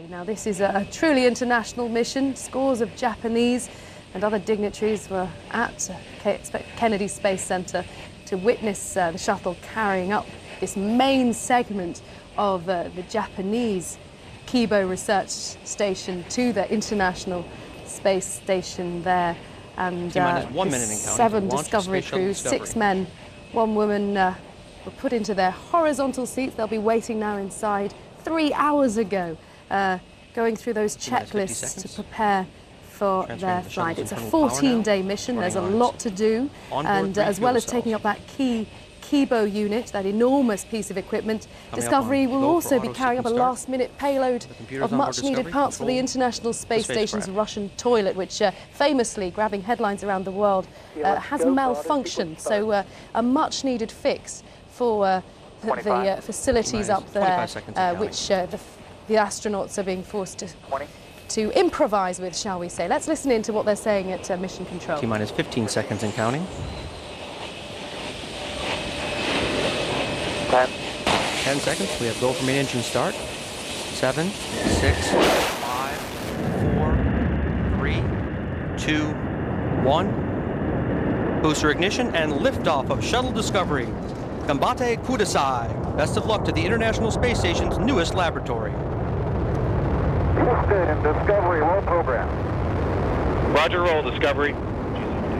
Now, this is a truly international mission. Scores of Japanese and other dignitaries were at Kennedy Space Center to witness the shuttle carrying up this main segment of the Japanese Kibo research station to the International Space Station there. And 1 minute and counting. 7 Discovery crews, 6 men, 1 woman were put into their horizontal seats. They'll be waiting now inside 3 hours ago, going through those checklists to prepare for their flight. It's a 14-day mission. There's a lot to do, and as well as taking up that key Kibo unit, that enormous piece of equipment, Discovery will also be carrying up a last-minute payload of much-needed parts for the International Space Station's Russian toilet, which famously, grabbing headlines around the world, has malfunctioned. So a much-needed fix for the facilities up there, which the astronauts are being forced to improvise with, shall we say. Let's listen in to what they're saying at Mission Control. T-minus 15 seconds and counting. 10 seconds. We have go for main engine start. 7, 6, 5, 4, 3, 2, 1. Booster ignition and liftoff of Shuttle Discovery. Combate Kudasai. Best of luck to the International Space Station's newest laboratory. Houston, Discovery, roll program. Roger, roll, Discovery.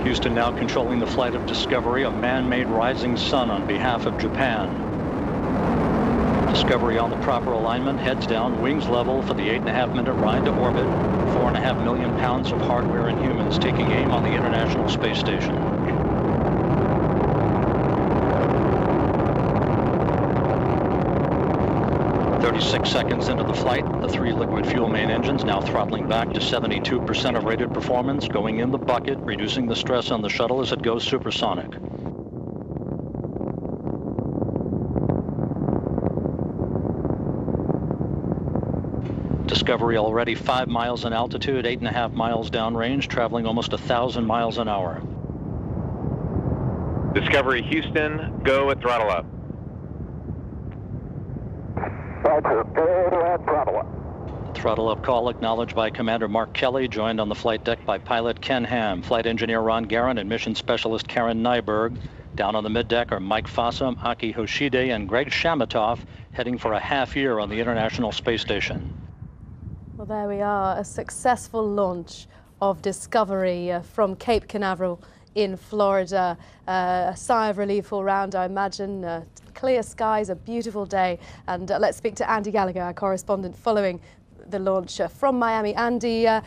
Houston now controlling the flight of Discovery, a man-made rising sun on behalf of Japan. Discovery on the proper alignment, heads down, wings level for the 8.5-minute ride to orbit. 4.5 million pounds of hardware and humans taking aim on the International Space Station. "36 seconds into the flight, the 3 liquid fuel main engines now throttling back to 72% of rated performance, going in the bucket, reducing the stress on the shuttle as it goes supersonic. Discovery already 5 miles in altitude, 8.5 miles downrange, traveling almost 1,000 miles an hour. Discovery Houston, go at throttle up. Roger, go at throttle up. Throttle up call acknowledged by Commander Mark Kelly, joined on the flight deck by pilot Ken Ham, flight engineer Ron Guerin, and mission specialist Karen Nyberg. Down on the middeck are Mike Fossum, Aki Hoshide, and Greg Shamatov, heading for a half year on the International Space Station. Well, there we are, a successful launch of Discovery from Cape Canaveral in Florida. A sigh of relief all round, I imagine. Clear skies, a beautiful day. And let's speak to Andy Gallagher, our correspondent, following the launch from Miami. Andy, an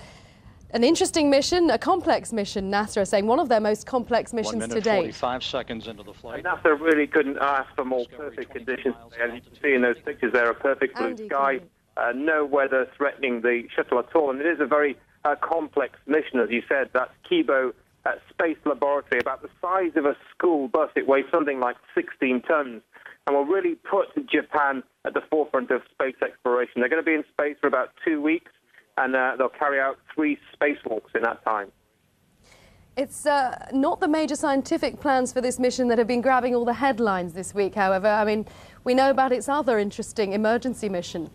interesting mission, a complex mission, NASA are saying, one of their most complex missions to date. 45 seconds into the flight. NASA really couldn't ask for more perfect conditions. As you can see in those pictures, there are perfect blue sky. No weather threatening the shuttle at all, and it is a very complex mission, as you said. That's Kibo Space Laboratory, about the size of a school bus. It weighs something like 16 tons, and will really put Japan at the forefront of space exploration. They're going to be in space for about 2 weeks, and they'll carry out 3 spacewalks in that time. It's not the major scientific plans for this mission that have been grabbing all the headlines this week, however. I mean, we know about its other interesting emergency mission.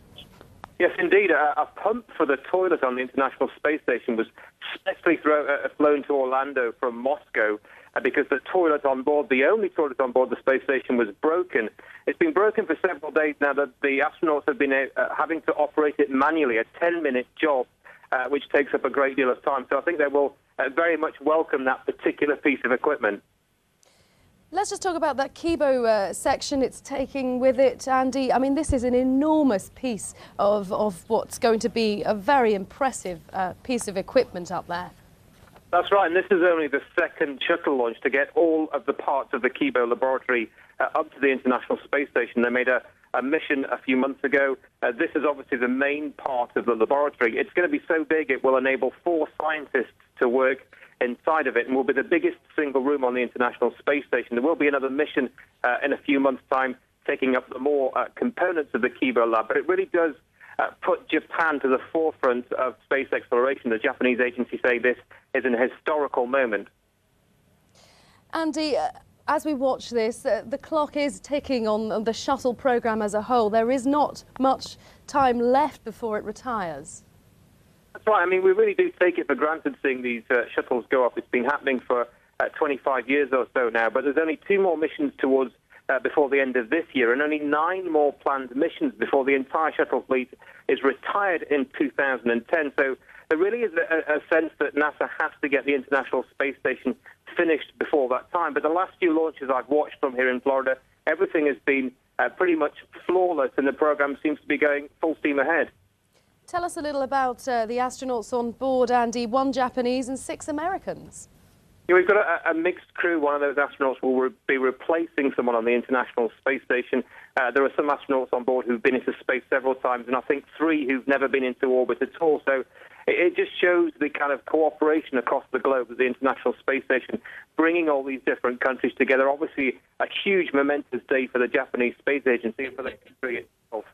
Yes, indeed. A pump for the toilet on the International Space Station was specially flown to Orlando from Moscow because the toilet on board, the only toilet on board the space station, was broken. It's been broken for several days now. That the astronauts have been having to operate it manually, a 10-minute job, which takes up a great deal of time. So I think they will very much welcome that particular piece of equipment. Let's just talk about that Kibo section it's taking with it, Andy. I mean, this is an enormous piece of what's going to be a very impressive piece of equipment up there. That's right, and this is only the second shuttle launch to get all of the parts of the Kibo laboratory up to the International Space Station. They made a mission a few months ago. This is obviously the main part of the laboratory. It's going to be so big it will enable 4 scientists to work inside of it, and will be the biggest single room on the International Space Station. There will be another mission in a few months' time taking up the more components of the Kibo lab, but it really does put Japan to the forefront of space exploration. The Japanese agency say this is an historical moment. Andy, As we watch this, the clock is ticking on the shuttle programme as a whole. There is not much time left before it retires. That's right. I mean, we really do take it for granted seeing these shuttles go off. It's been happening for 25 years or so now, but there's only 2 more missions towards before the end of this year, and only 9 more planned missions before the entire shuttle fleet is retired in 2010. So there really is a sense that NASA has to get the International Space Station finished before that time. But the last few launches I've watched from here in Florida, everything has been pretty much flawless, and the program seems to be going full steam ahead. Tell us a little about the astronauts on board, Andy. 1 Japanese and 6 Americans. Yeah, we've got a mixed crew. One of those astronauts will be replacing someone on the International Space Station. There are some astronauts on board who've been into space several times, and I think 3 who've never been into orbit at all. So it just shows the kind of cooperation across the globe of the International Space Station, bringing all these different countries together. Obviously, a huge momentous day for the Japanese Space Agency and for the country itself.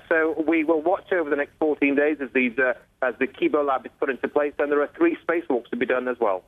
So we will watch over the next 14 days as the Kibo lab is put into place, and there are 3 spacewalks to be done as well.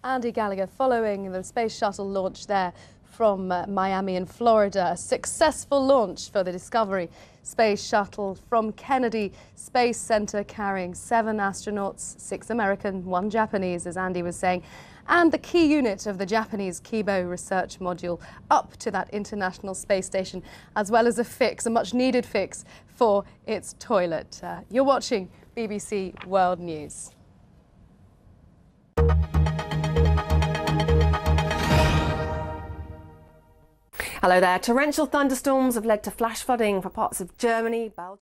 Andy Gallagher following the Space Shuttle launch there from Miami in Florida. A successful launch for the Discovery Space Shuttle from Kennedy Space Center, carrying 7 astronauts, 6 American, 1 Japanese, as Andy was saying, and the key unit of the Japanese Kibo research module up to that International Space Station, as well as a much needed fix for its toilet. You're watching BBC World News. Hello there. Torrential thunderstorms have led to flash flooding for parts of Germany, Belgium.